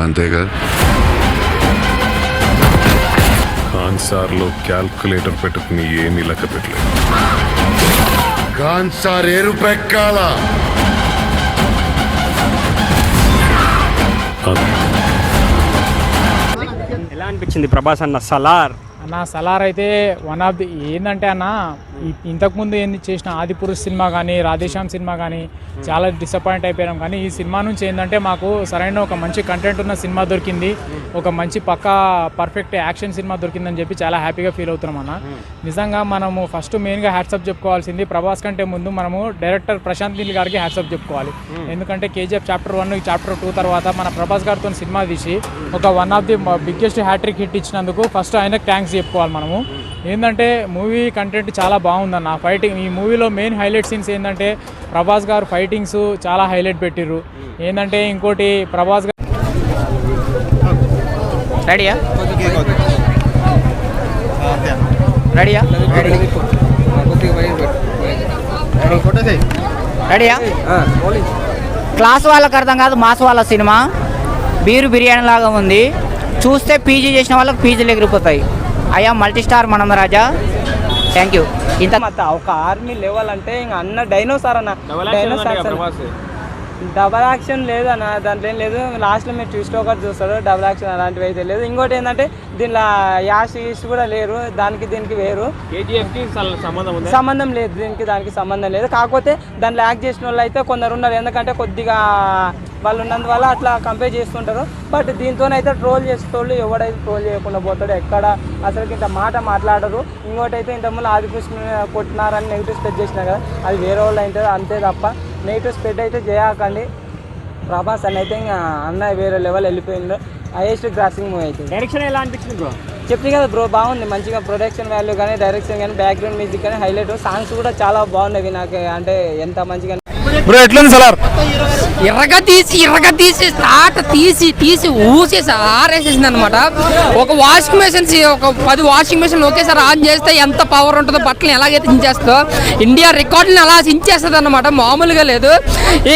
అంతేగా. కాన్సార్లో క్యాల్కులేటర్ పెట్టుకుని ఏమీ లెక్క పెట్టలేదు. కాన్సార్ ఎరుపెక్కాల. ఎలా అనిపించింది ప్రభాస్ అన్న సలార్? అన్న సలార్ అయితే వన్ ఆఫ్ ది ఏంటంటే అన్న ఇంతకుముందు ఏంది చేసిన ఆదిపురుష్ సినిమా కానీ రాధేశ్యామ్ సినిమా కానీ చాలా డిసప్పాయింట్ అయిపోయాం. కానీ ఈ సినిమా నుంచి ఏంటంటే మాకు సరైన ఒక మంచి కంటెంట్ ఉన్న సినిమా దొరికింది, ఒక మంచి పక్కా పర్ఫెక్ట్ యాక్షన్ సినిమా దొరికిందని చెప్పి చాలా హ్యాపీగా ఫీల్ అవుతున్నాం అన్న. నిజంగా మనము ఫస్ట్ మెయిన్గా హ్యాట్సప్ చెప్పుకోవాల్సింది ప్రభాస్ కంటే ముందు మనము డైరెక్టర్ ప్రశాంత్ నీల్ గారికి హ్యాట్సప్ చెప్పుకోవాలి. ఎందుకంటే కేజీఎఫ్ చాప్టర్ 1 చాప్టర్ 2 తర్వాత మన ప్రభాస్ గారితో సినిమా తీసి ఒక one of the biggest hattrick hit ఇచ్చినందుకు ఫస్ట్ ఆయనకు థ్యాంక్స్ చెప్పుకోవాలి మనము. ఏంటంటే మూవీ కంటెంట్ చాలా బాగుందన్న. ఫైటింగ్ ఈ మూవీలో మెయిన్ హైలైట్ సీన్స్ ఏంటంటే ప్రభాస్ గారు ఫైటింగ్స్ చాలా హైలైట్ పెట్టిర్రు. ఏంటంటే ఇంకోటి ప్రభాస్ గారు రెడీయా రెడీయా రెడీయా క్లాస్ వాళ్ళకి అర్థం కాదు, మాస్ వాళ్ళ సినిమా బీరు బిర్యానీ లాగా ఉంది. చూస్తే పీజీ చేసిన వాళ్ళకి పీజీలు ఎగిరిపోతాయి. అయ్యా మల్టీ స్టార్ మనం రాజా. Thank you. ఇంత ఒక ఆర్మీ లెవెల్ అంటే ఇంకా అన్న డైనోసార్ అన్న. డబల్ యాక్షన్ లేదు అన్న, దాంట్లో ఏం లేదు. లాస్ట్లో మీరు ట్విస్ట్ ఒకటి చూస్తారు, డబల్ యాక్షన్ అలాంటివి అయితే లేదు. ఇంకోటి ఏంటంటే దీనిలో యాష్ ఈస్ట్ కూడా లేరు, దానికి దీనికి వేరు. కేజీఎఫ్కి సంబంధం లేదు, దానికి సంబంధం లేదు. కాకపోతే దాంట్లో యాక్ట్ చేసిన వాళ్ళు అయితే కొందరు ఉన్నారు, ఎందుకంటే కొద్దిగా వాళ్ళు ఉన్నందువల్ల అట్లా కంపేర్ చేస్తుంటారు. బట్ దీంతోనైతే ట్రోల్ చేసేటోళ్ళు ఎవడైతే ట్రోల్ చేయకుండా పోతాడు, ఎక్కడ అసలుకి ఇంత మాట మాట్లాడరు. ఇంకోటి అయితే ఇంతకుముందు ఆదిపురుషుని కొట్టినారని నెగిటివ్ స్ప్రెడ్ చేసినా కదా, అది వేరే వాళ్ళు అయితే అంతే తప్ప నెగిటివ్ స్ప్రెడ్ అయితే చేయకండి. ప్రభాస్ అని అయితే ఇంకా అన్న వేరే లెవెల్ వెళ్ళిపోయింది. హైయెస్ట్ గ్రాసింగ్ మూవీ అయితే. డైరెక్షన్ ఎలా అనిపించింది బ్రో? చెప్పింది కదా బ్రో, బాగుంది మంచిగా. ప్రొడక్షన్ వాల్యూ కానీ డైరెక్షన్ కానీ బ్యాక్గ్రౌండ్ మ్యూజిక్ కానీ హైలైట్. సాంగ్స్ కూడా చాలా బాగున్నాయి. నాకు అంటే ఎంత మంచిగా బ్రో ఎట్లుంది సలార్? ఎర్రగా తీసి తాట తీసి ఊసేసి ఆరేసేసింది అనమాట. ఒక వాషింగ్ మెషిన్స్ ఒక 10 వాషింగ్ మెషిన్లు ఒకేసారి ఆన్ చేస్తే ఎంత పవర్ ఉంటుందో, బట్టలు ఎలాగైతే చించేస్తుందో ఇండియా రికార్డుని అలా చించేస్తుంది అనమాట, మామూలుగా లేదు.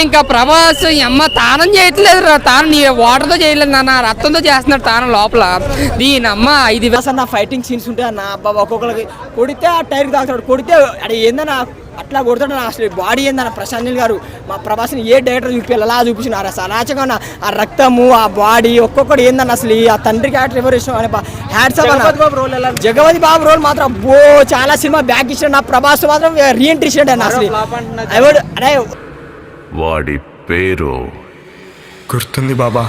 ఇంకా ప్రభాస్ అమ్మ తానం చేయట్లేదు, తాను వాటర్తో చేయలేదు నాన్న, రక్తంతో చేస్తున్నాడు తాను లోపల. దీని అమ్మ 5 అన్న ఫైటింగ్ సీన్స్ ఉంటాయి అన్న. అబ్బా ఒక్కొక్కరికి కొడితే ఆ టైర్కి తాగుతాడు, కొడితే అది ఏందన్నా అట్లా కొడుతాడు. అసలు బాడీ ఏందన్న ప్రశాంత్ నీల్ గారు మా ప్రభాస్ని ఏ డైరెక్టర్ చూపించాలి అలా చూపించినారు. అసలు అనాచగా ఆ రక్తము ఆ బాడీ ఒక్కొక్కటి ఏందన్న అసలు ఆ తండ్రి క్యారెక్టర్ ఎవరు ఇష్టం అని జగపతి బాబు రోల్ మాత్రం చాలా సినిమా బ్యాక్ ఇచ్చాడు. నా ప్రభాస్ మాత్రం రీఎంట్రీ ఇచ్చాడు అన్న. అసలు వాడి పేరు గుర్తుంది బాబా.